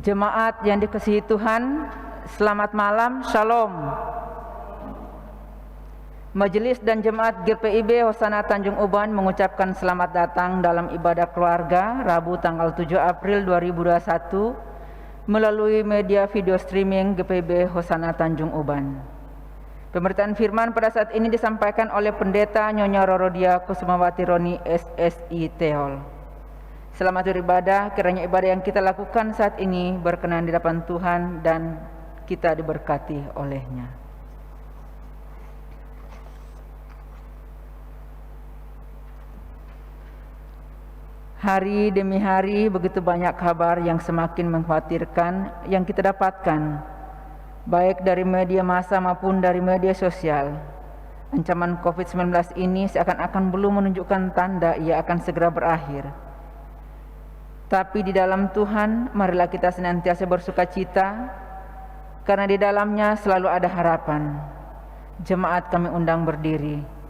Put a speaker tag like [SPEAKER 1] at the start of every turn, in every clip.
[SPEAKER 1] Jemaat yang dikasihi Tuhan, selamat malam, Shalom. Majelis dan Jemaat GPIB Hosana Tanjung Uban mengucapkan selamat datang dalam ibadah keluarga Rabu tanggal 7 April 2021 melalui media video streaming GPIB Hosana Tanjung Uban. Pemberitaan firman pada saat ini disampaikan oleh Pendeta Nyonya Rorodia Kusumawati Roni SSI Teol. Selamat beribadah, kiranya ibadah yang kita lakukan saat ini berkenan di hadapan Tuhan dan kita diberkati olehnya. Hari demi hari begitu banyak kabar yang semakin mengkhawatirkan yang kita dapatkan, baik dari media massa maupun dari media sosial. Ancaman COVID-19 ini seakan-akan belum menunjukkan tanda ia akan segera berakhir. Tapi di dalam Tuhan, marilah kita senantiasa bersukacita, karena di dalamnya selalu ada harapan. Jemaat kami undang berdiri.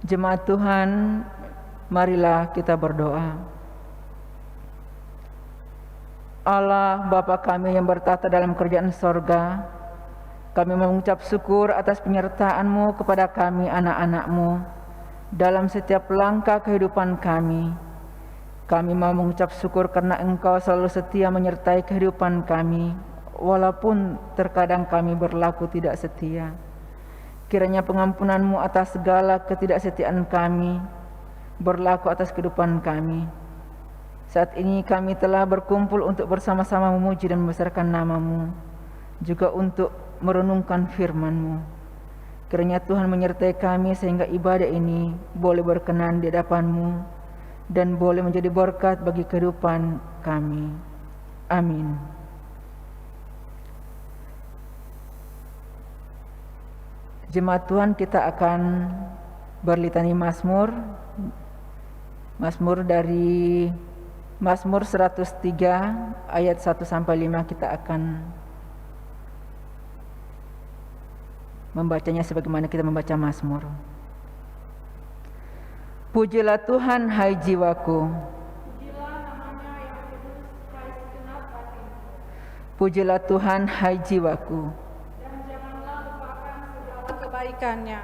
[SPEAKER 1] Jemaat Tuhan, marilah kita berdoa. Allah Bapa kami yang bertata dalam kerajaan sorga, kami mengucap syukur atas penyertaan-Mu kepada kami anak-anak-Mu dalam setiap langkah kehidupan kami. Kami mau mengucap syukur karena Engkau selalu setia menyertai kehidupan kami, walaupun terkadang kami berlaku tidak setia. Kiranya pengampunan-Mu atas segala ketidaksetiaan kami berlaku atas kehidupan kami. Saat ini kami telah berkumpul untuk bersama-sama memuji dan membesarkan nama-Mu, juga untuk merenungkan firman-Mu. Kiranya Tuhan menyertai kami sehingga ibadah ini boleh berkenan di hadapan-Mu dan boleh menjadi berkat bagi kehidupan kami. Amin. Jemaat Tuhan, kita akan berlitani Mazmur. Mazmur dari Mazmur 103 ayat 1 sampai 5 kita akan membacanya sebagaimana kita membaca Mazmur. Pujilah Tuhan, hai jiwaku. Pujilah Tuhan, hai jiwaku.
[SPEAKER 2] Kebaikannya.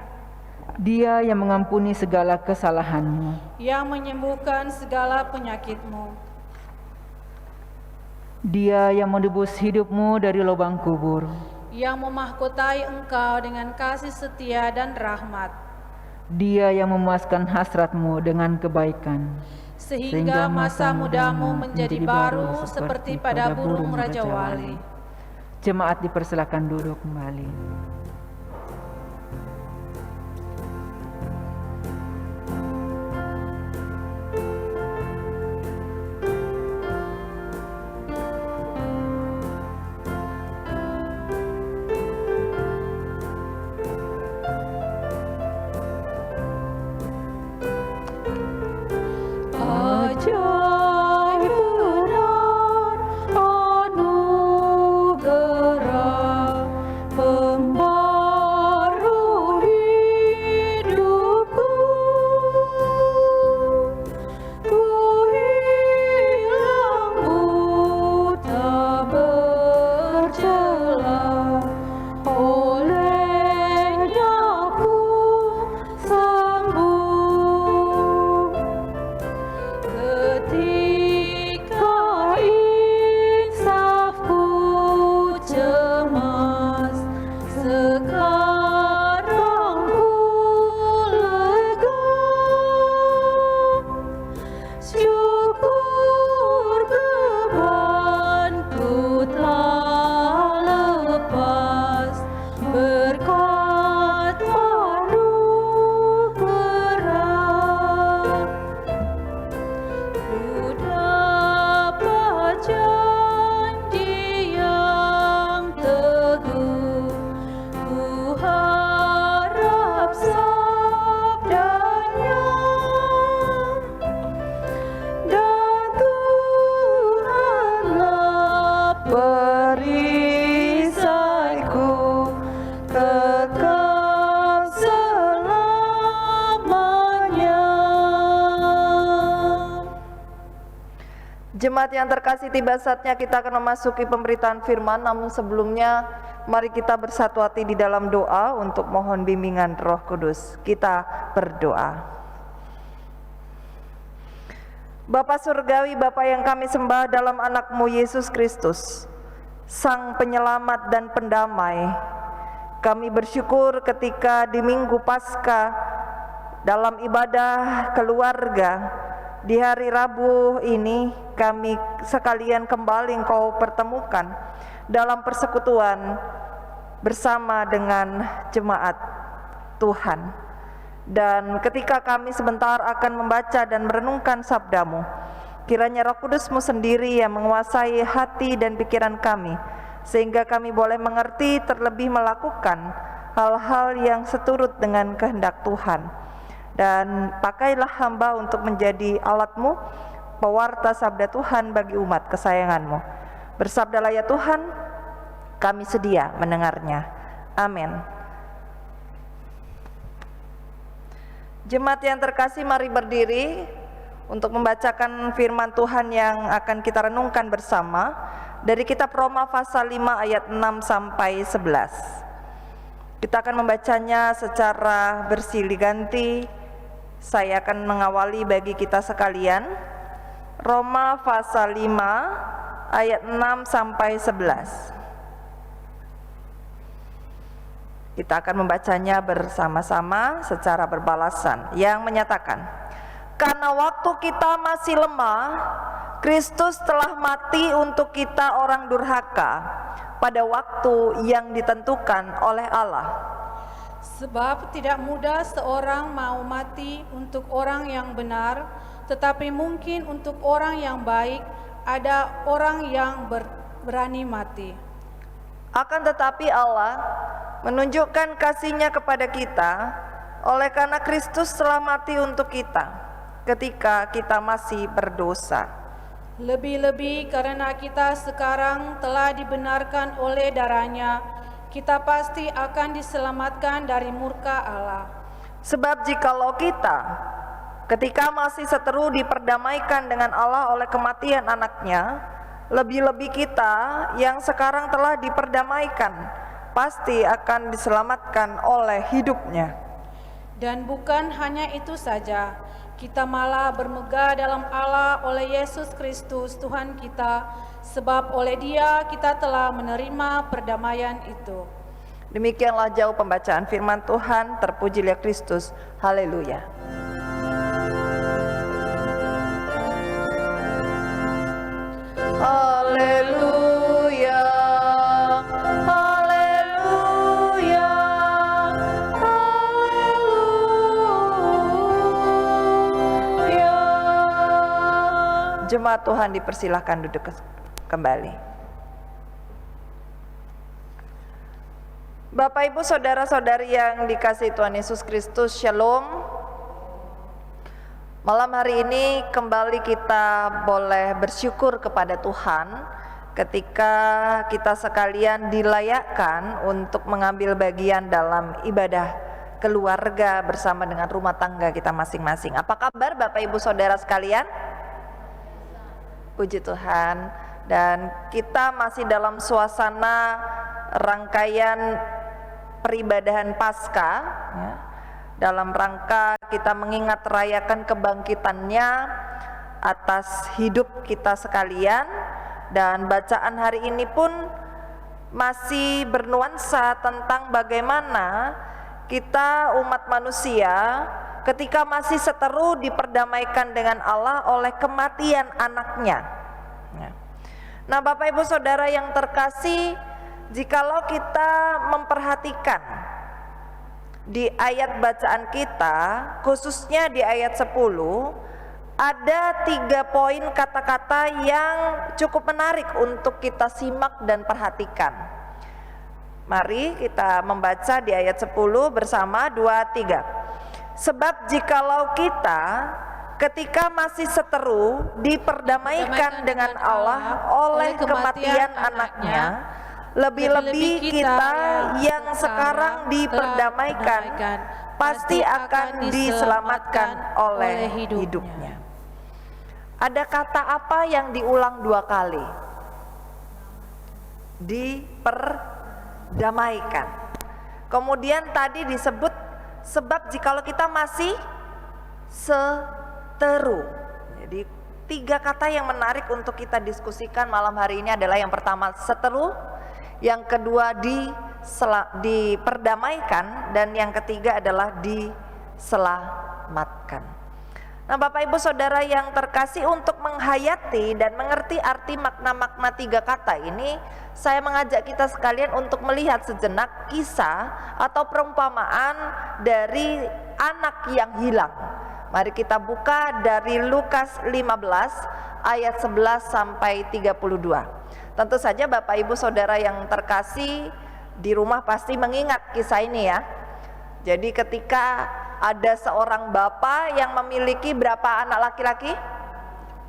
[SPEAKER 1] Dia yang mengampuni segala kesalahanmu,
[SPEAKER 2] yang menyembuhkan segala penyakitmu.
[SPEAKER 1] Dia yang menebus hidupmu dari lubang kubur,
[SPEAKER 2] yang memahkotai engkau dengan kasih setia dan rahmat.
[SPEAKER 1] Dia yang memuaskan hasratmu dengan kebaikan,
[SPEAKER 2] sehingga masa mudamu menjadi baru seperti pada burung Raja Wali.
[SPEAKER 1] Jemaat dipersilakan duduk kembali.
[SPEAKER 3] Jemaat yang terkasih, tiba saatnya kita akan memasuki pemberitaan firman. Namun sebelumnya, mari kita bersatu hati di dalam doa untuk mohon bimbingan Roh Kudus. Kita berdoa. Bapa Surgawi, Bapa yang kami sembah dalam anak-Mu Yesus Kristus, Sang Penyelamat dan Pendamai, kami bersyukur ketika di Minggu Paskah dalam ibadah keluarga di hari Rabu ini kami sekalian kembali Engkau pertemukan dalam persekutuan bersama dengan jemaat Tuhan. Dan ketika kami sebentar akan membaca dan merenungkan sabda-Mu, kiranya Roh Kudus-Mu sendiri yang menguasai hati dan pikiran kami, sehingga kami boleh mengerti terlebih melakukan hal-hal yang seturut dengan kehendak Tuhan. Dan pakailah hamba untuk menjadi alat-Mu, pewarta sabda Tuhan bagi umat kesayangan-Mu. Bersabdalah ya Tuhan, kami sedia mendengarnya. Amin. Jemaat yang terkasih, mari berdiri untuk membacakan firman Tuhan yang akan kita renungkan bersama dari kitab Roma pasal 5 ayat 6 sampai 11. Kita akan membacanya secara bersilih ganti. Saya akan mengawali bagi kita sekalian. Roma pasal 5 ayat 6 sampai 11. Kita akan membacanya bersama-sama secara berbalasan, yang menyatakan, karena waktu kita masih lemah, Kristus telah mati untuk kita orang durhaka pada waktu yang ditentukan oleh Allah.
[SPEAKER 2] Sebab tidak mudah seorang mau mati untuk orang yang benar, tetapi mungkin untuk orang yang baik ada orang yang berani mati.
[SPEAKER 3] Akan tetapi Allah menunjukkan kasih-Nya kepada kita oleh karena Kristus telah mati untuk kita ketika kita masih berdosa.
[SPEAKER 2] Lebih-lebih karena kita sekarang telah dibenarkan oleh darah-Nya, kita pasti akan diselamatkan dari murka Allah.
[SPEAKER 3] Sebab jikalau kita ketika masih seteru diperdamaikan dengan Allah oleh kematian anaknya, lebih-lebih kita yang sekarang telah diperdamaikan pasti akan diselamatkan oleh hidupnya.
[SPEAKER 2] Dan bukan hanya itu saja, kita malah bermegah dalam Allah oleh Yesus Kristus Tuhan kita, sebab oleh Dia kita telah menerima perdamaian itu.
[SPEAKER 3] Demikianlah jauh pembacaan firman Tuhan. Terpujilah Kristus. Haleluya. jemaat Tuhan dipersilahkan duduk kembali. Bapak Ibu saudara-saudari yang dikasihi Tuhan Yesus Kristus, Shalom. Malam hari ini kembali kita boleh bersyukur kepada Tuhan ketika kita sekalian dilayakkan untuk mengambil bagian dalam ibadah keluarga bersama dengan rumah tangga kita masing-masing. Apa kabar Bapak Ibu Saudara sekalian? Puji Tuhan. Dan kita masih dalam suasana rangkaian peribadahan Paskah ya, dalam rangka kita mengingat rayakan kebangkitannya atas hidup kita sekalian. Dan bacaan hari ini pun masih bernuansa tentang bagaimana kita umat manusia ketika masih seteru diperdamaikan dengan Allah oleh kematian anaknya. Nah Bapak Ibu Saudara yang terkasih, jikalau kita memperhatikan di ayat bacaan kita, khususnya di ayat 10, ada 3 poin kata-kata yang cukup menarik untuk kita simak dan perhatikan. Mari kita membaca di ayat 10 bersama, 2, 3. Sebab jikalau kita ketika masih seteru diperdamaikan dengan Allah oleh kematian anaknya, lebih-lebih kita yang sekarang diperdamaikan pasti akan diselamatkan oleh hidupnya. Ada kata apa yang diulang 2 kali? Diperdamaikan. Kemudian tadi disebut sebab jikalau kita masih seteru. Jadi 3 kata yang menarik untuk kita diskusikan malam hari ini adalah yang pertama seteru, yang kedua diperdamaikan, dan yang ketiga adalah diselamatkan. Nah Bapak Ibu Saudara yang terkasih, untuk menghayati dan mengerti arti makna-makna 3 kata ini, saya mengajak kita sekalian untuk melihat sejenak kisah atau perumpamaan dari anak yang hilang. Mari kita buka dari Lukas 15 ayat 11 sampai 32. Tentu saja Bapak Ibu Saudara yang terkasih di rumah pasti mengingat kisah ini ya. Jadi ketika ada seorang bapak yang memiliki berapa anak laki-laki?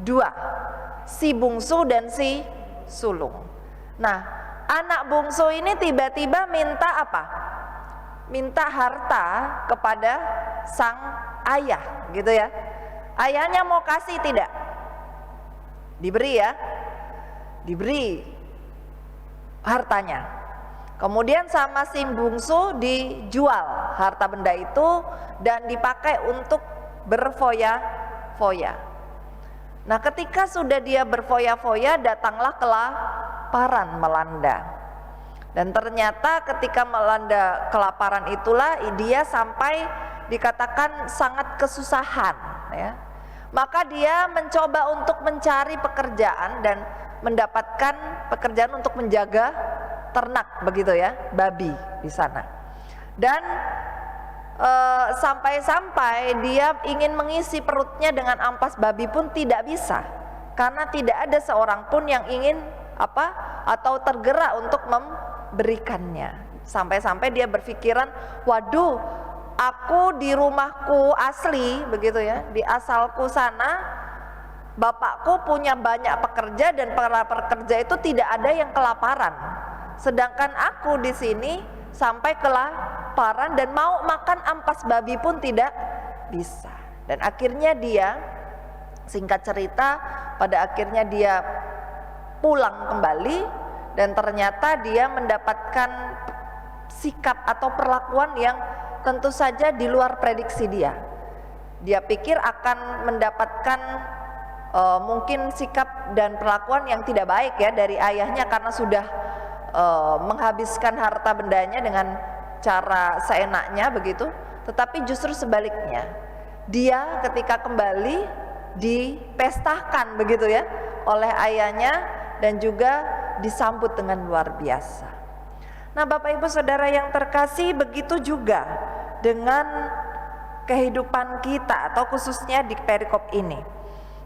[SPEAKER 3] 2, si bungsu dan si sulung. Nah, anak bungsu ini tiba-tiba minta apa? Minta harta kepada sang ayah, gitu ya. Ayahnya mau kasih tidak? Diberi ya, diberi hartanya. Kemudian sama si bungsu dijual harta benda itu dan dipakai untuk berfoya-foya. Nah ketika sudah dia berfoya-foya, datanglah kelaparan melanda. Dan ternyata ketika melanda kelaparan itulah dia sampai dikatakan sangat kesusahan ya. Maka dia mencoba untuk mencari pekerjaan dan mendapatkan pekerjaan untuk menjaga ternak, begitu ya, babi di sana. Dan sampai-sampai dia ingin mengisi perutnya dengan ampas babi pun tidak bisa, karena tidak ada seorang pun yang ingin atau tergerak untuk memberikannya. Sampai-sampai dia berpikiran, waduh, aku di rumahku asli, begitu ya, di asalku sana, bapakku punya banyak pekerja dan para pekerja itu tidak ada yang kelaparan. Sedangkan aku di sini sampai kelaparan dan mau makan ampas babi pun tidak bisa. Dan akhirnya dia, singkat cerita, pada akhirnya dia pulang kembali dan ternyata dia mendapatkan sikap atau perlakuan yang tentu saja di luar prediksi dia. Dia pikir akan mendapatkan mungkin sikap dan perlakuan yang tidak baik ya dari ayahnya karena sudah menghabiskan harta bendanya dengan cara seenaknya begitu. Tetapi justru sebaliknya, dia ketika kembali dipestakan begitu ya oleh ayahnya dan juga disambut dengan luar biasa. Nah Bapak Ibu Saudara yang terkasih, begitu juga dengan kehidupan kita atau khususnya di perikop ini.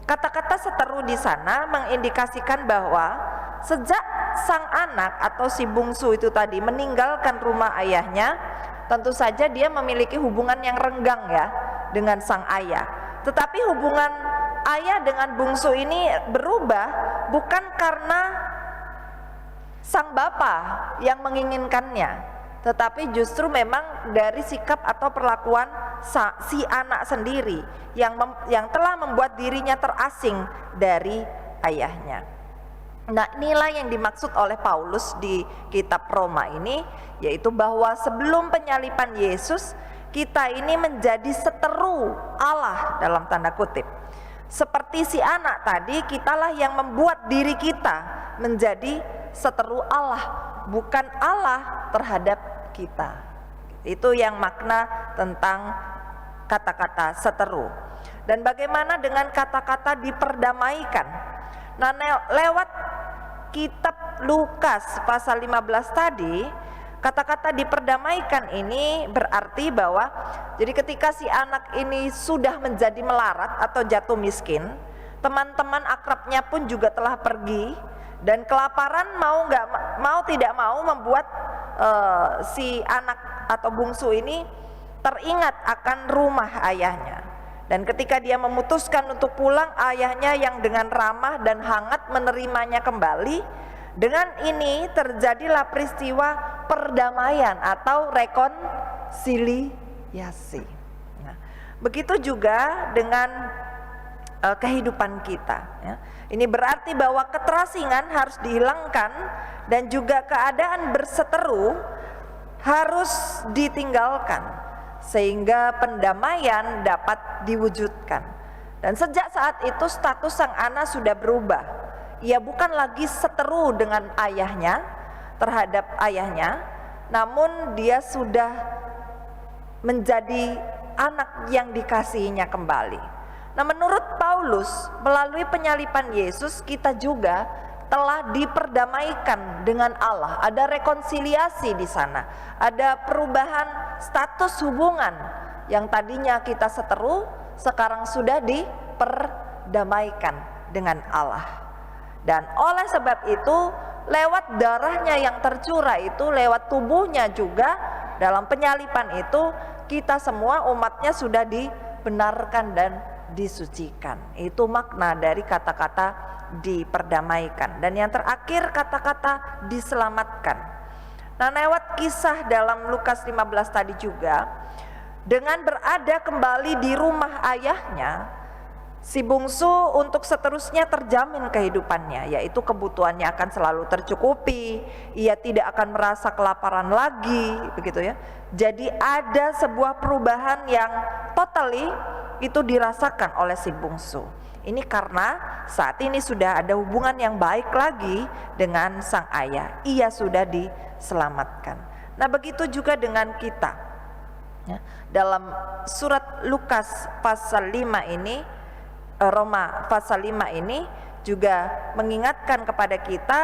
[SPEAKER 3] Kata-kata seteru di sana mengindikasikan bahwa sejak sang anak atau si bungsu itu tadi meninggalkan rumah ayahnya, tentu saja dia memiliki hubungan yang renggang ya dengan sang ayah. Tetapi hubungan ayah dengan bungsu ini berubah bukan karena sang bapa yang menginginkannya, tetapi justru memang dari sikap atau perlakuan si anak sendiri yang telah membuat dirinya terasing dari ayahnya. Nah, inilah yang dimaksud oleh Paulus di kitab Roma ini, yaitu bahwa sebelum penyaliban Yesus, kita ini menjadi seteru Allah dalam tanda kutip. Seperti si anak tadi, kitalah yang membuat diri kita menjadi seteru Allah, bukan Allah terhadap kita. Itu yang makna tentang kata-kata seteru. Dan bagaimana dengan kata-kata diperdamaikan? Nah, lewat kitab Lukas pasal 15 tadi, kata-kata diperdamaikan ini berarti bahwa jadi ketika si anak ini sudah menjadi melarat atau jatuh miskin, teman-teman akrabnya pun juga telah pergi, dan kelaparan mau tidak mau membuat si anak atau bungsu ini teringat akan rumah ayahnya. Dan ketika dia memutuskan untuk pulang, ayahnya yang dengan ramah dan hangat menerimanya kembali. Dengan ini terjadilah peristiwa perdamaian atau rekonsiliasi. Nah, begitu juga dengan kehidupan kita ya. Ini berarti bahwa keterasingan harus dihilangkan dan juga keadaan berseteru harus ditinggalkan, sehingga pendamaian dapat diwujudkan. Dan sejak saat itu status sang anak sudah berubah. Ia bukan lagi seteru dengan ayahnya, terhadap ayahnya, namun dia sudah menjadi anak yang dikasihinya kembali. Nah, menurut Paulus, melalui penyaliban Yesus kita juga telah diperdamaikan dengan Allah. Ada rekonsiliasi di sana. Ada perubahan status hubungan yang tadinya kita seteru, sekarang sudah diperdamaikan dengan Allah. Dan oleh sebab itu, lewat darahnya yang tercurah itu, lewat tubuhnya juga, dalam penyaliban itu, kita semua umatnya sudah dibenarkan dan disucikan. Itu makna dari kata-kata diperdamaikan. Dan yang terakhir kata-kata diselamatkan. Nah, lewat kisah dalam Lukas 15 tadi juga, dengan berada kembali di rumah ayahnya, si bungsu untuk seterusnya terjamin kehidupannya, yaitu kebutuhannya akan selalu tercukupi, ia tidak akan merasa kelaparan lagi, begitu ya. Jadi ada sebuah perubahan yang totally itu dirasakan oleh si bungsu. Ini karena saat ini sudah ada hubungan yang baik lagi dengan sang ayah. Ia sudah diselamatkan. Nah, begitu juga dengan kita ya. Dalam surat Lukas pasal 5 ini, Roma pasal 5 ini juga mengingatkan kepada kita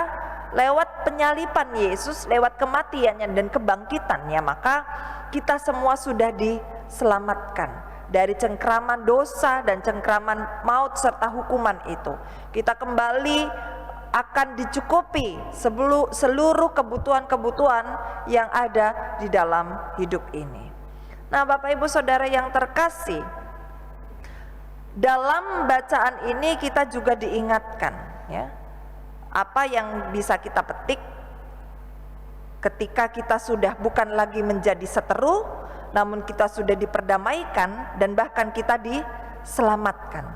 [SPEAKER 3] lewat penyaliban Yesus, lewat kematiannya dan kebangkitannya, maka kita semua sudah diselamatkan dari cengkraman dosa dan cengkraman maut serta hukuman itu. Kita kembali akan dicukupi seluruh kebutuhan-kebutuhan yang ada di dalam hidup ini. Nah, Bapak Ibu Saudara yang terkasih, dalam bacaan ini kita juga diingatkan ya, apa yang bisa kita petik ketika kita sudah bukan lagi menjadi seteru, namun kita sudah diperdamaikan dan bahkan kita diselamatkan.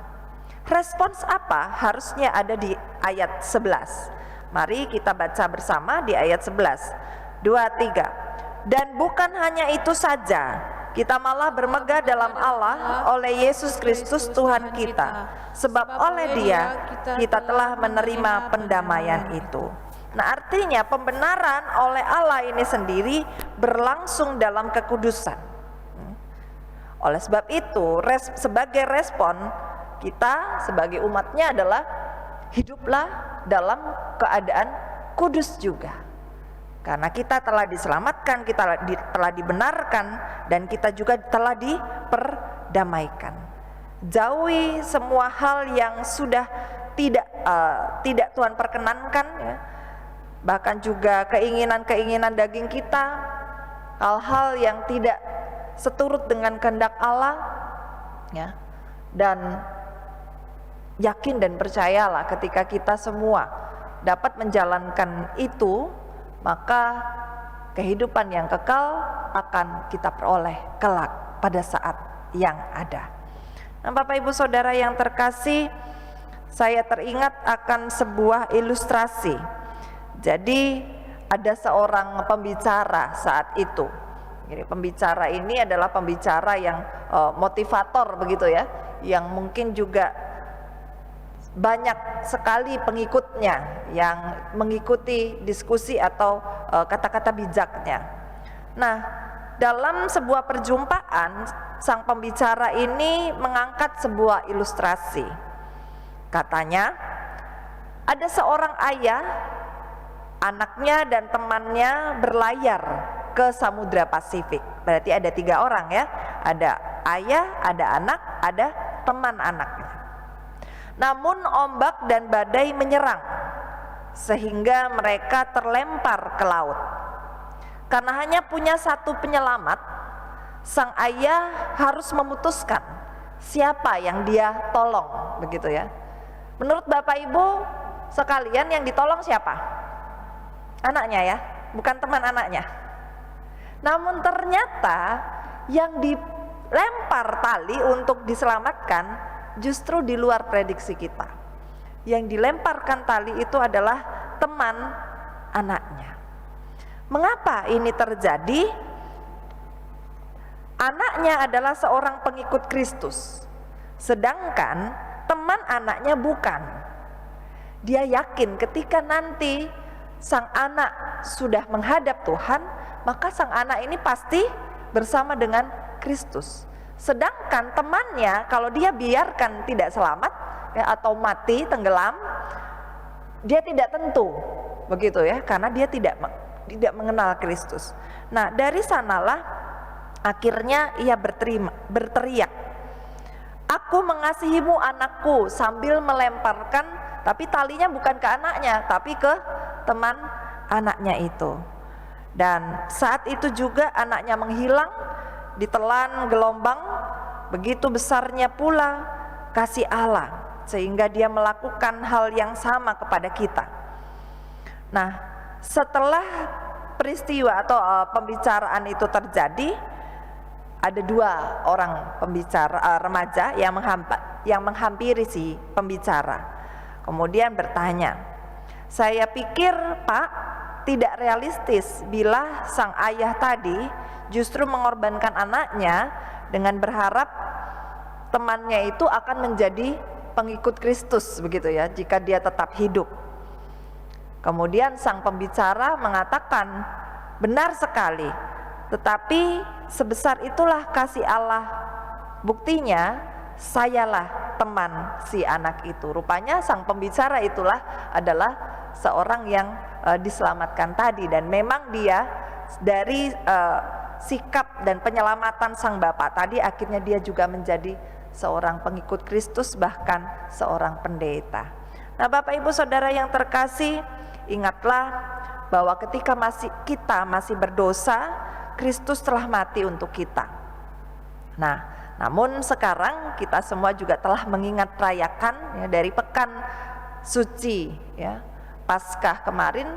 [SPEAKER 3] Respons apa harusnya ada di ayat 11. Mari kita baca bersama di ayat 11. 2, 3. Dan bukan hanya itu saja, kita malah bermegah dalam Allah oleh Yesus Kristus Tuhan kita. Sebab oleh Dia kita telah menerima pendamaian itu. Nah, artinya pembenaran oleh Allah ini sendiri berlangsung dalam kekudusan. Oleh sebab itu, sebagai respon kita sebagai umatnya adalah hiduplah dalam keadaan kudus juga. Karena kita telah diselamatkan, kita telah dibenarkan, dan kita juga telah diperdamaikan. jauhi semua hal yang sudah tidak Tuhan perkenankan, ya. Bahkan juga keinginan-keinginan daging kita, hal-hal yang tidak seturut dengan kehendak Allah, ya. Dan yakin dan percayalah ketika kita semua dapat menjalankan itu, maka kehidupan yang kekal akan kita peroleh kelak pada saat yang ada. Nah, Bapak Ibu Saudara yang terkasih, saya teringat akan sebuah ilustrasi. Jadi ada seorang pembicara saat itu. Jadi pembicara ini adalah pembicara yang motivator begitu ya, yang mungkin juga banyak sekali pengikutnya yang mengikuti diskusi atau kata-kata bijaknya. Nah, dalam sebuah perjumpaan, sang pembicara ini mengangkat sebuah ilustrasi. Katanya, ada seorang ayah, anaknya dan temannya berlayar ke Samudra Pasifik. Berarti ada 3 orang ya, ada ayah, ada anak, ada teman anaknya. Namun ombak dan badai menyerang, sehingga mereka terlempar ke laut. Karena hanya punya satu penyelamat, sang ayah harus memutuskan siapa yang dia tolong, begitu ya. Menurut Bapak Ibu sekalian, yang ditolong siapa? Anaknya ya, bukan teman anaknya. Namun ternyata yang dilempar tali untuk diselamatkan justru di luar prediksi kita. Yang dilemparkan tali itu adalah teman anaknya. Mengapa ini terjadi? Anaknya adalah seorang pengikut Kristus, sedangkan teman anaknya bukan. Dia yakin ketika nanti sang anak sudah menghadap Tuhan, maka sang anak ini pasti bersama dengan Kristus. Sedangkan temannya, kalau dia biarkan tidak selamat ya, atau mati tenggelam, dia tidak tentu, begitu ya, karena dia tidak mengenal Kristus. Nah, dari sanalah akhirnya ia berteriak, "Aku mengasihimu anakku," sambil melemparkan, tapi talinya bukan ke anaknya, tapi ke teman anaknya itu. Dan saat itu juga anaknya menghilang, ditelan gelombang. Begitu besarnya pula kasih Allah, sehingga dia melakukan hal yang sama kepada kita. Nah, setelah peristiwa atau pembicaraan itu terjadi, ada 2 orang pembicara remaja yang menghampiri si pembicara. Kemudian bertanya, "Saya pikir Pak, tidak realistis bila sang ayah tadi justru mengorbankan anaknya dengan berharap temannya itu akan menjadi pengikut Kristus, begitu ya, jika dia tetap hidup." Kemudian sang pembicara mengatakan, "Benar sekali, tetapi sebesar itulah kasih Allah. Buktinya sayalah teman si anak itu." Rupanya sang pembicara itulah adalah seorang yang diselamatkan tadi, dan memang dia dari sikap dan penyelamatan sang bapak tadi, akhirnya dia juga menjadi seorang pengikut Kristus, bahkan seorang pendeta. Nah, Bapak Ibu Saudara yang terkasih, ingatlah bahwa ketika kita masih berdosa, Kristus telah mati untuk kita. Nah, namun sekarang kita semua juga telah mengingat rayakan ya, dari pekan suci ya, Paskah kemarin.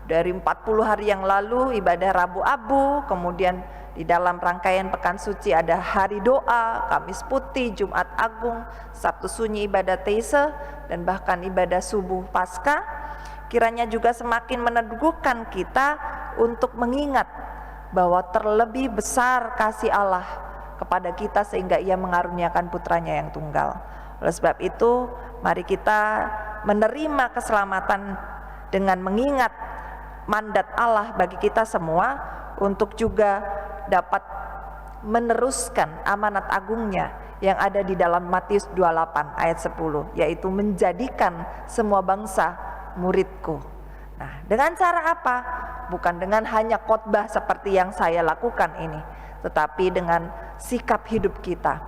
[SPEAKER 3] Dari 40 hari yang lalu ibadah Rabu Abu, kemudian di dalam rangkaian pekan suci ada hari doa, Kamis Putih, Jumat Agung, Sabtu Sunyi ibadah Teise, dan bahkan ibadah subuh Paskah. Kiranya juga semakin meneguhkan kita untuk mengingat bahwa terlebih besar kasih Allah kepada kita sehingga ia mengaruniakan putranya yang tunggal. Oleh sebab itu, mari kita menerima keselamatan dengan mengingat mandat Allah bagi kita semua untuk juga dapat meneruskan amanat agungnya yang ada di dalam Matius 28 ayat 10, yaitu menjadikan semua bangsa muridku. Nah, dengan cara apa? Bukan dengan hanya khotbah seperti yang saya lakukan ini, tetapi dengan sikap hidup kita,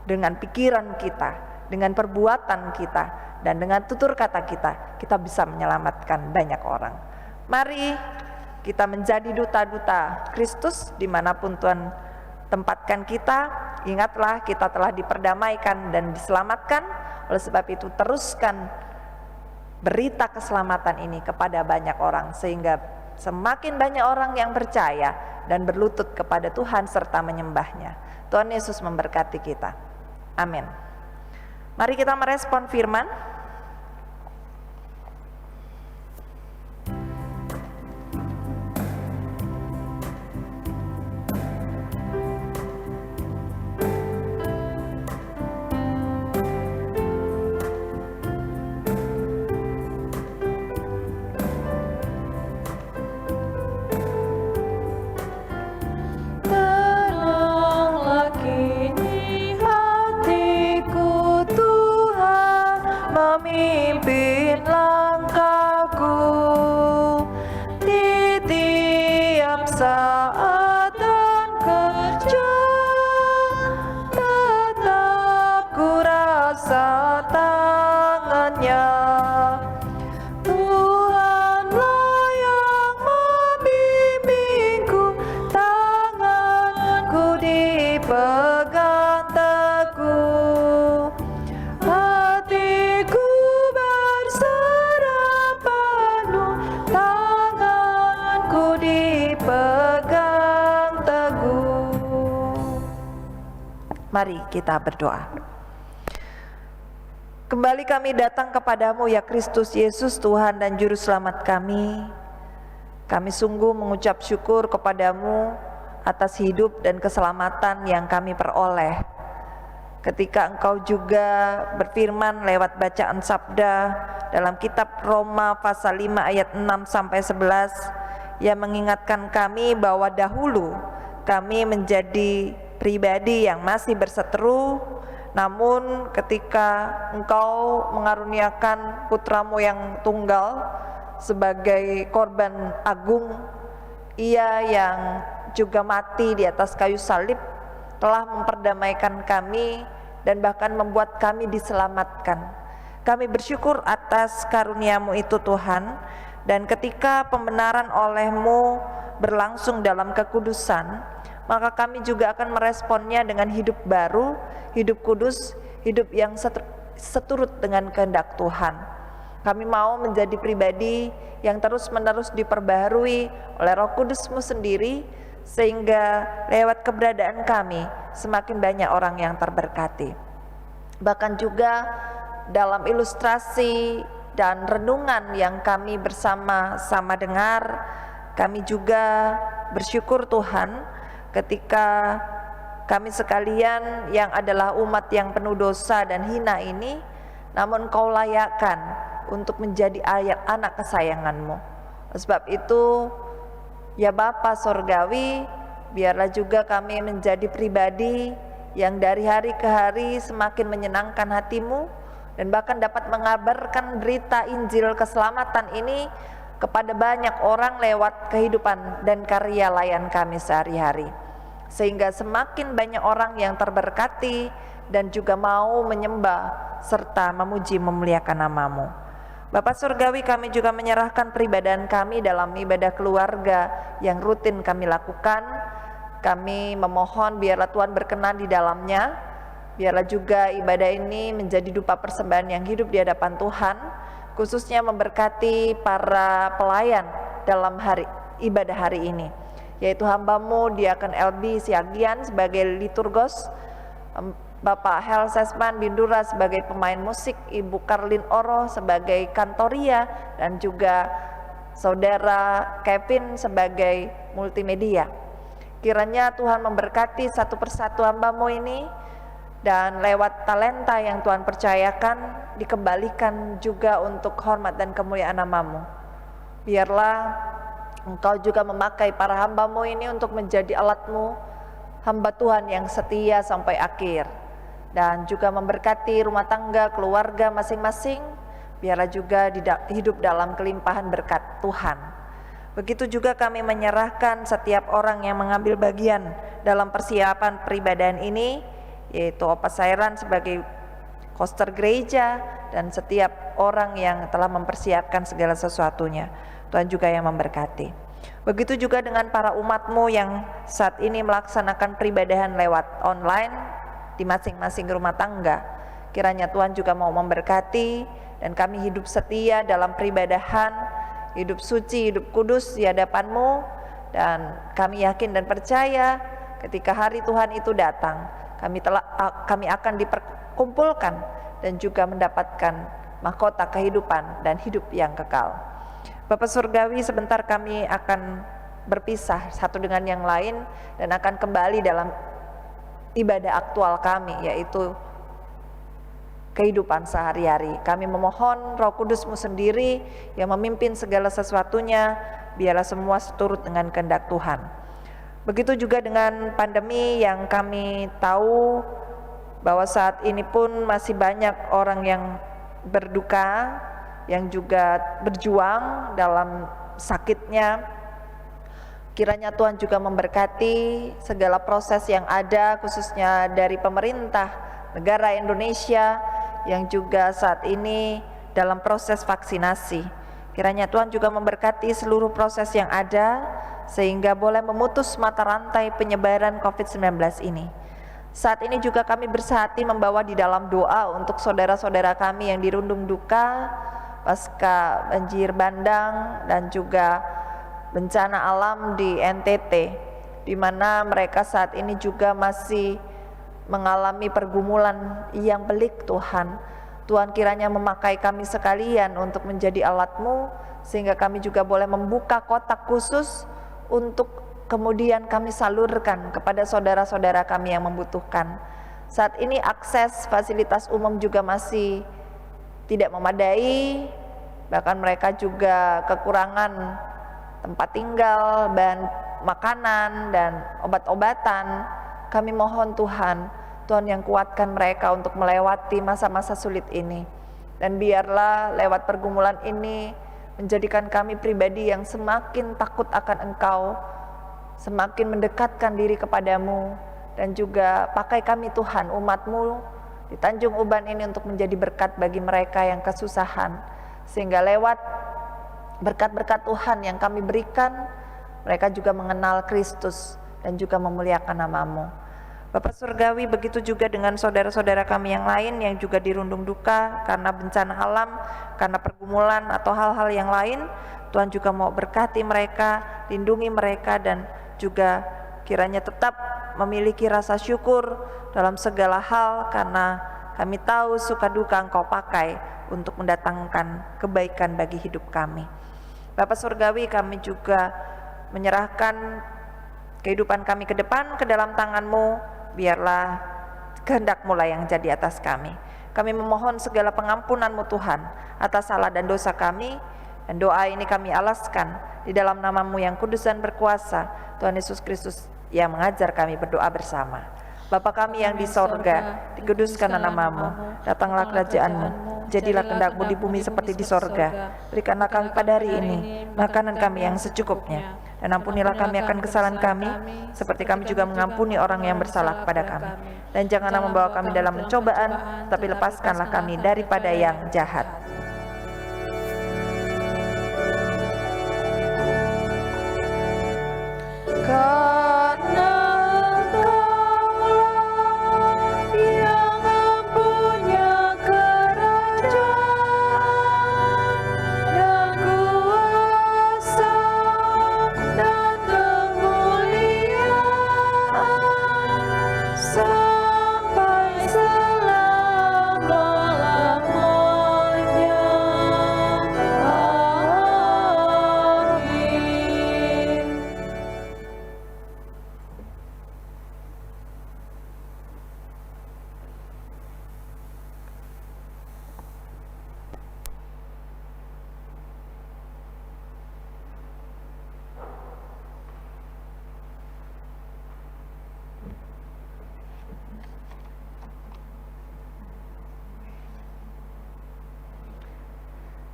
[SPEAKER 3] dengan pikiran kita, dengan perbuatan kita, dan dengan tutur kata kita bisa menyelamatkan banyak orang. Mari kita menjadi duta-duta Kristus dimanapun Tuhan tempatkan kita. Ingatlah, kita telah diperdamaikan dan diselamatkan. Oleh sebab itu teruskan berita keselamatan ini kepada banyak orang, sehingga semakin banyak orang yang percaya dan berlutut kepada Tuhan serta menyembahnya. Tuhan Yesus memberkati kita. Amin. Mari kita merespon firman.
[SPEAKER 2] Tenanglah kini hatiku, Tuhan memimpin langkahku di tiap saat dan kerja. Tetap ku rasa tangannya. Tuhanlah yang membimbingku, tanganku dipegang teguh. Hatiku berserah penuh, tanganku dipegang teguh.
[SPEAKER 3] Mari kita berdoa. Kembali kami datang kepadamu ya Kristus Yesus, Tuhan dan Juru Selamat kami. Kami sungguh mengucap syukur kepadamu atas hidup dan keselamatan yang kami peroleh. Ketika Engkau juga berfirman lewat bacaan sabda dalam kitab Roma pasal 5 ayat 6-11, yang mengingatkan kami bahwa dahulu kami menjadi pribadi yang masih berseteru, namun ketika Engkau mengaruniakan putramu yang tunggal sebagai korban agung, Ia yang juga mati di atas kayu salib telah memperdamaikan kami dan bahkan membuat kami diselamatkan. Kami bersyukur atas karunia-Mu itu Tuhan, dan ketika pembenaran oleh-Mu berlangsung dalam kekudusan, maka kami juga akan meresponnya dengan hidup baru, hidup kudus, hidup yang seturut dengan kehendak Tuhan. Kami mau menjadi pribadi yang terus-menerus diperbaharui oleh Roh Kudus-Mu sendiri, sehingga lewat keberadaan kami semakin banyak orang yang terberkati. Bahkan juga dalam ilustrasi dan renungan yang kami bersama-sama dengar, kami juga bersyukur Tuhan ketika kami sekalian yang adalah umat yang penuh dosa dan hina ini, namun Kau layakkan untuk menjadi anak kesayangan-Mu. Sebab itu, ya Bapa Sorgawi, biarlah juga kami menjadi pribadi yang dari hari ke hari semakin menyenangkan hati-Mu, dan bahkan dapat mengabarkan berita Injil keselamatan ini kepada banyak orang lewat kehidupan dan karya layan kami sehari-hari, sehingga semakin banyak orang yang terberkati dan juga mau menyembah serta memuji memuliakan nama-Mu. Bapak Surgawi, kami juga menyerahkan peribadahan kami dalam ibadah keluarga yang rutin kami lakukan. Kami memohon biarlah Tuhan berkenan di dalamnya, biarlah juga ibadah ini menjadi dupa persembahan yang hidup di hadapan Tuhan, khususnya memberkati para pelayan dalam ibadah hari ini, yaitu hamba-Mu Diakon LB Siagian sebagai liturgos, Bapak Hel Sesman Bindura sebagai pemain musik, Ibu Karlin Oro sebagai kantoria, dan juga Saudara Kevin sebagai multimedia. Kiranya Tuhan memberkati satu persatu hamba-Mu ini, dan lewat talenta yang Tuhan percayakan dikembalikan juga untuk hormat dan kemuliaan nama-Mu. Biarlah Engkau juga memakai para hamba-Mu ini untuk menjadi alat-Mu, hamba Tuhan yang setia sampai akhir, dan juga memberkati rumah tangga, keluarga masing-masing. Biarlah juga hidup dalam kelimpahan berkat Tuhan. Begitu juga kami menyerahkan setiap orang yang mengambil bagian dalam persiapan peribadahan ini, yaitu Opa Sairan sebagai koster gereja, dan setiap orang yang telah mempersiapkan segala sesuatunya. Tuhan juga yang memberkati. Begitu juga dengan para umat-Mu yang saat ini melaksanakan peribadahan lewat online di masing-masing rumah tangga. Kiranya Tuhan juga mau memberkati, dan kami hidup setia dalam peribadahan, hidup suci, hidup kudus di hadapan-Mu, dan kami yakin dan percaya ketika hari Tuhan itu datang, kami akan diperkumpulkan dan juga mendapatkan mahkota kehidupan dan hidup yang kekal. Bapa Surgawi, sebentar kami akan berpisah satu dengan yang lain dan akan kembali dalam ibadah aktual kami, yaitu kehidupan sehari-hari. Kami memohon Roh Kudus-Mu sendiri yang memimpin segala sesuatunya, biarlah semua seturut dengan kehendak Tuhan. Begitu juga dengan pandemi yang kami tahu bahwa saat ini pun masih banyak orang yang berduka, yang juga berjuang dalam sakitnya. Kiranya Tuhan juga memberkati segala proses yang ada, khususnya dari pemerintah negara Indonesia yang juga saat ini dalam proses vaksinasi. Kiranya Tuhan juga memberkati seluruh proses yang ada, sehingga boleh memutus mata rantai penyebaran COVID-19 ini. Saat ini juga kami bersehati membawa di dalam doa untuk saudara-saudara kami yang dirundung duka pasca banjir bandang dan juga bencana alam di NTT, di mana mereka saat ini juga masih mengalami pergumulan yang pelik. Tuhan kiranya memakai kami sekalian untuk menjadi alat-Mu, sehingga kami juga boleh membuka kotak khusus untuk kemudian kami salurkan kepada saudara-saudara kami yang membutuhkan. Saat ini akses fasilitas umum juga masih tidak memadai, bahkan mereka juga kekurangan tempat tinggal, bahan makanan, dan obat-obatan. Kami mohon Tuhan yang kuatkan mereka untuk melewati masa-masa sulit ini. Dan biarlah lewat pergumulan ini menjadikan kami pribadi yang semakin takut akan Engkau, semakin mendekatkan diri kepadamu, dan juga pakai kami Tuhan, umat-Mu di Tanjung Uban ini untuk menjadi berkat bagi mereka yang kesusahan, sehingga lewat berkat-berkat Tuhan yang kami berikan, mereka juga mengenal Kristus dan juga memuliakan nama-Mu. Bapak Surgawi, begitu juga dengan saudara-saudara kami yang lain yang juga dirundung duka karena bencana alam, karena pergumulan atau hal-hal yang lain. Tuhan juga mau berkati mereka, lindungi mereka, dan juga kiranya tetap memiliki rasa syukur dalam segala hal, karena kami tahu suka duka Engkau pakai untuk mendatangkan kebaikan bagi hidup kami. Bapak Surgawi, kami juga menyerahkan kehidupan kami ke depan ke dalam tangan-Mu. Biarlah kehendak-Mu lah yang jadi atas kami. Kami memohon segala pengampunan-Mu Tuhan atas salah dan dosa kami, dan doa ini kami alaskan di dalam nama-Mu yang kudus dan berkuasa, Tuhan Yesus Kristus, yang mengajar kami berdoa bersama. Bapa kami yang di sorga, dikuduskanlah nama-Mu, datanglah kerajaan-Mu, jadilah kehendak-Mu di bumi seperti di sorga. Berikanlah kami pada hari ini makanan kami yang secukupnya, dan ampunilah kami akan kesalahan kami, seperti kami juga mengampuni orang yang bersalah kepada kami. Dan janganlah membawa kami dalam pencobaan, tapi lepaskanlah kami daripada yang jahat. Karena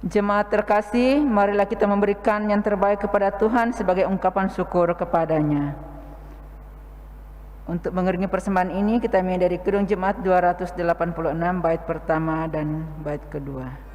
[SPEAKER 1] Jemaat terkasih, marilah kita memberikan yang terbaik kepada Tuhan sebagai ungkapan syukur kepada-Nya. Untuk mengiringi persembahan ini kita mulai dari Kidung Jemaat 286 bait pertama dan bait kedua.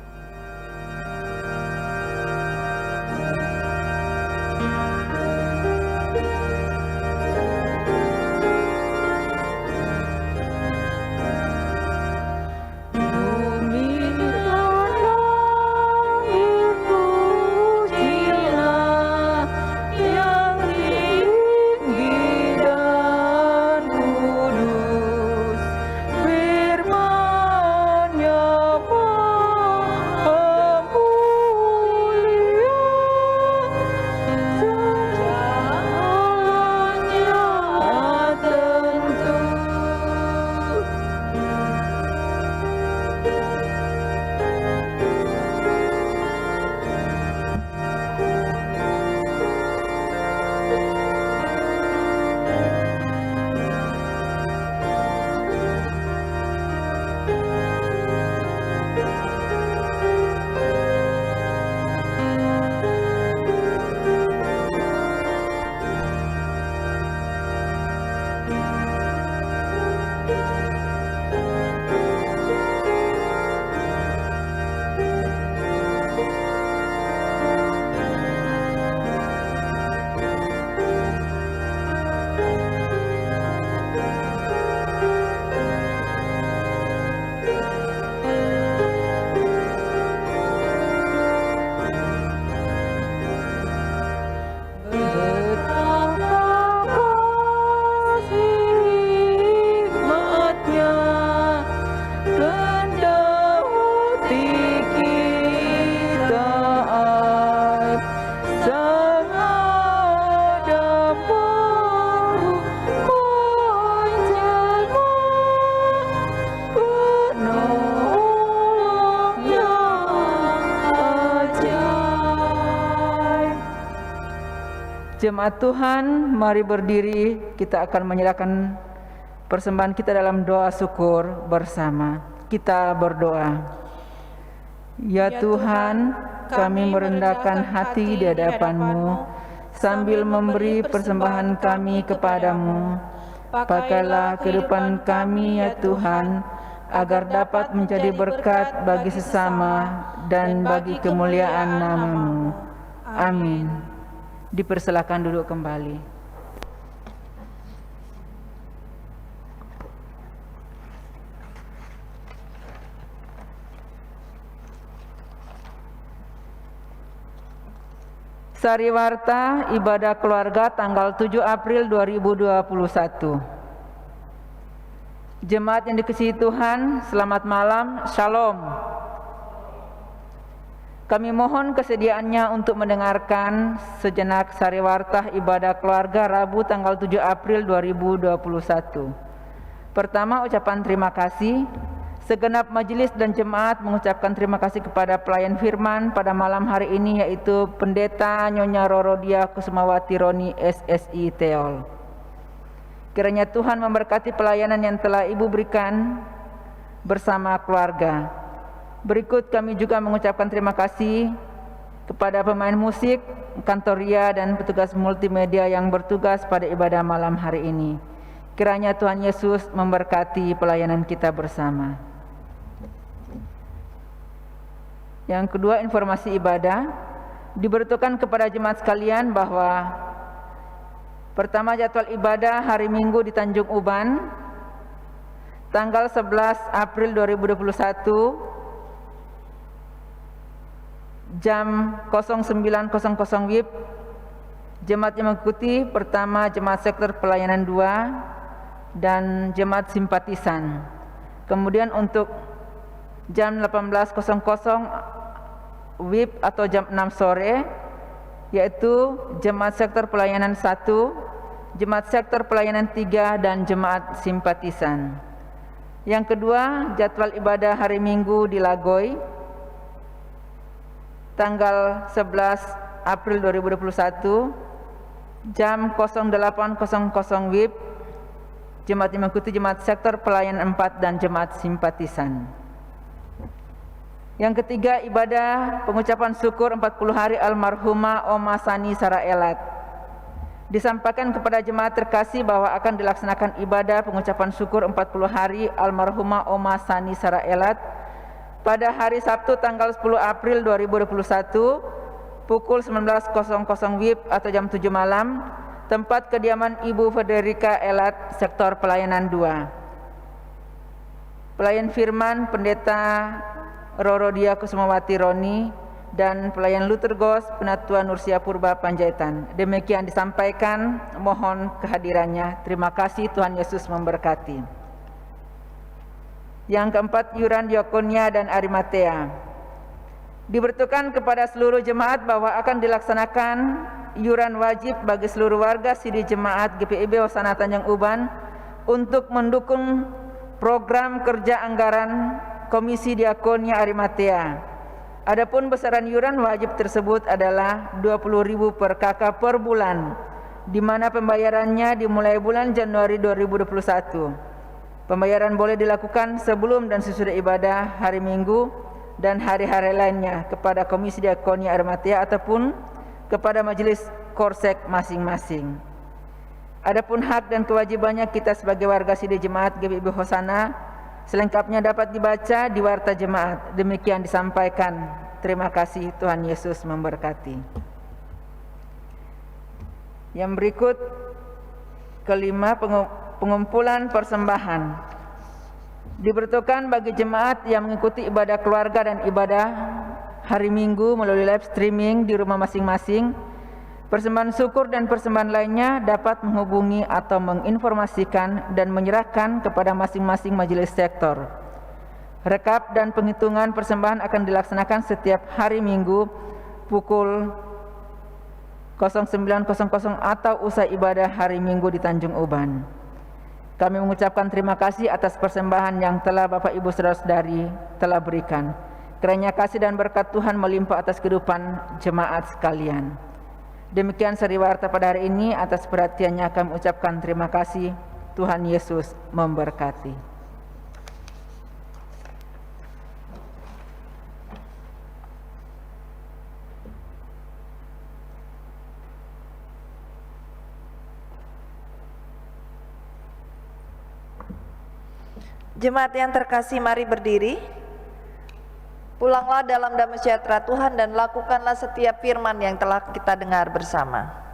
[SPEAKER 1] Jemaat Tuhan, mari berdiri, kita akan menyerahkan persembahan kita dalam doa syukur bersama. Kita berdoa. Ya Tuhan, kami merendahkan hati di hadapan-Mu sambil memberi persembahan kami kepadamu. Pakailah kehidupan kami ya Tuhan, agar dapat menjadi berkat bagi sesama dan bagi kemuliaan nama-Mu. Amin. Dipersilakan duduk kembali. Sariwarta Ibadah Keluarga tanggal 7 April 2021. Jemaat yang dikasihi Tuhan, selamat malam, Shalom. Kami mohon kesediaannya untuk mendengarkan sejenak sariwartah ibadah keluarga Rabu tanggal 7 April 2021. Pertama, ucapan terima kasih. Segenap majelis dan jemaat mengucapkan terima kasih kepada pelayan firman pada malam hari ini, yaitu Pendeta Nyonya Rorodia Kusumawati Roni SSI Teol. Kiranya Tuhan memberkati pelayanan yang telah Ibu berikan bersama keluarga. Berikut kami juga mengucapkan terima kasih kepada pemain musik, kantoria dan petugas multimedia yang bertugas pada ibadah malam hari ini. Kiranya Tuhan Yesus memberkati pelayanan kita bersama. Yang kedua, informasi ibadah. Diberitahukan kepada jemaat sekalian bahwa pertama, jadwal ibadah hari Minggu di Tanjung Uban tanggal 11 April 2021 jam 09.00 WIB. Jemaat yang mengikuti pertama jemaat sektor pelayanan 2 dan jemaat simpatisan. Kemudian untuk jam 18.00 WIB atau jam 6 sore yaitu jemaat sektor pelayanan 1, jemaat sektor pelayanan 3 dan jemaat simpatisan. Yang kedua, jadwal ibadah hari Minggu di Lagoy tanggal 11 April 2021 jam 08.00 WIB. Jemaat yang mengikuti jemaat sektor pelayanan 4 dan jemaat simpatisan. Yang ketiga, ibadah pengucapan syukur 40 hari almarhumah Oma Sani Saraelat. Disampaikan kepada jemaat terkasih bahwa akan dilaksanakan ibadah pengucapan syukur 40 hari almarhumah Oma Sani Saraelat pada hari Sabtu tanggal 10 April 2021 pukul 19.00 WIB atau jam 7 malam, tempat kediaman Ibu Federica Elat, sektor pelayanan 2. Pelayan firman Pendeta Rorodia Kusumawati Roni dan pelayan Luther Ghost Penatua Nursia Purba Panjaitan. Demikian disampaikan, mohon kehadirannya. Terima kasih, Tuhan Yesus memberkati. Yang keempat, iuran diakonia dan arimatea. Diberitahukan kepada seluruh jemaat bahwa akan dilaksanakan iuran wajib bagi seluruh warga Sidi Jemaat GPIB Hosana Tanjung Uban untuk mendukung program kerja anggaran Komisi Diakonia Arimatea. Adapun besaran iuran wajib tersebut adalah 20.000 per kakak per bulan, di mana pembayarannya dimulai bulan Januari 2021. Pembayaran boleh dilakukan sebelum dan sesudah ibadah hari Minggu dan hari-hari lainnya kepada Komisi Diakonia Arimatea ataupun kepada majelis korsek masing-masing. Adapun hak dan kewajibannya kita sebagai warga Sidi Jemaat GPIB Hosana selengkapnya dapat dibaca di Warta Jemaat. Demikian disampaikan. Terima kasih, Tuhan Yesus memberkati. Yang berikut, kelima, pengumpulan persembahan. Diberitahukan bagi jemaat yang mengikuti ibadah keluarga dan ibadah hari Minggu melalui live streaming di rumah masing-masing, persembahan syukur dan persembahan lainnya dapat menghubungi atau menginformasikan dan menyerahkan kepada masing-masing majelis sektor. Rekap dan penghitungan persembahan akan dilaksanakan setiap hari Minggu pukul 09.00 atau usai ibadah hari Minggu di Tanjung Uban. Kami mengucapkan terima kasih atas persembahan yang telah Bapak Ibu Saudara-saudari telah berikan. Kiranya kasih dan berkat Tuhan melimpah atas kehidupan jemaat sekalian. Demikian seri warta pada hari ini. Atas perhatiannya kami ucapkan terima kasih. Tuhan Yesus memberkati.
[SPEAKER 3] Jemaat yang terkasih, mari berdiri. Pulanglah dalam damai sejahtera Tuhan dan lakukanlah setiap firman yang telah kita dengar bersama.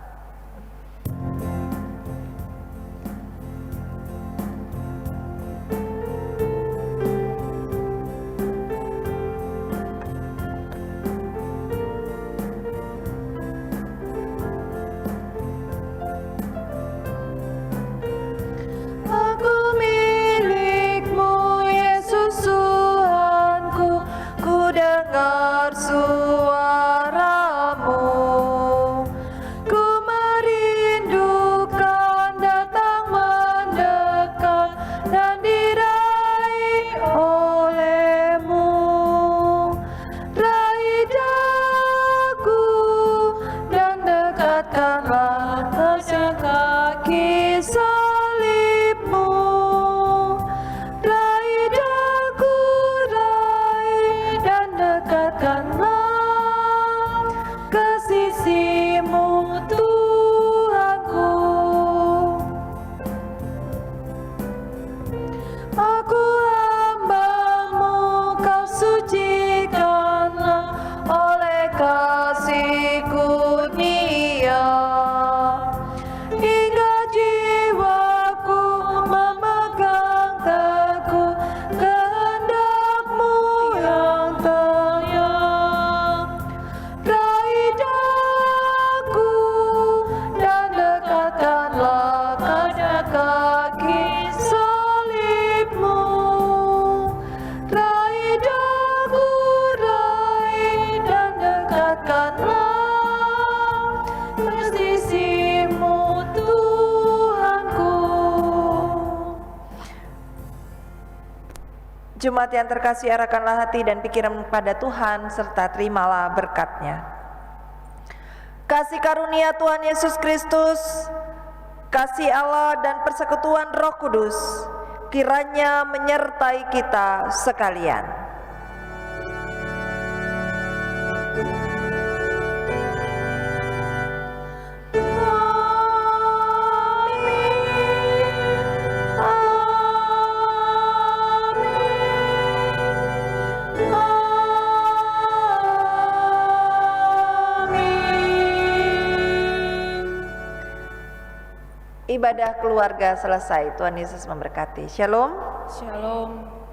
[SPEAKER 3] Jemaat yang terkasih, arahkanlah hati dan pikiran pada Tuhan serta terimalah berkat-Nya. Kasih karunia Tuhan Yesus Kristus, kasih Allah dan persekutuan Roh Kudus kiranya menyertai kita sekalian. Ibadah keluarga selesai. Tuhan Yesus memberkati. Shalom.
[SPEAKER 2] Shalom.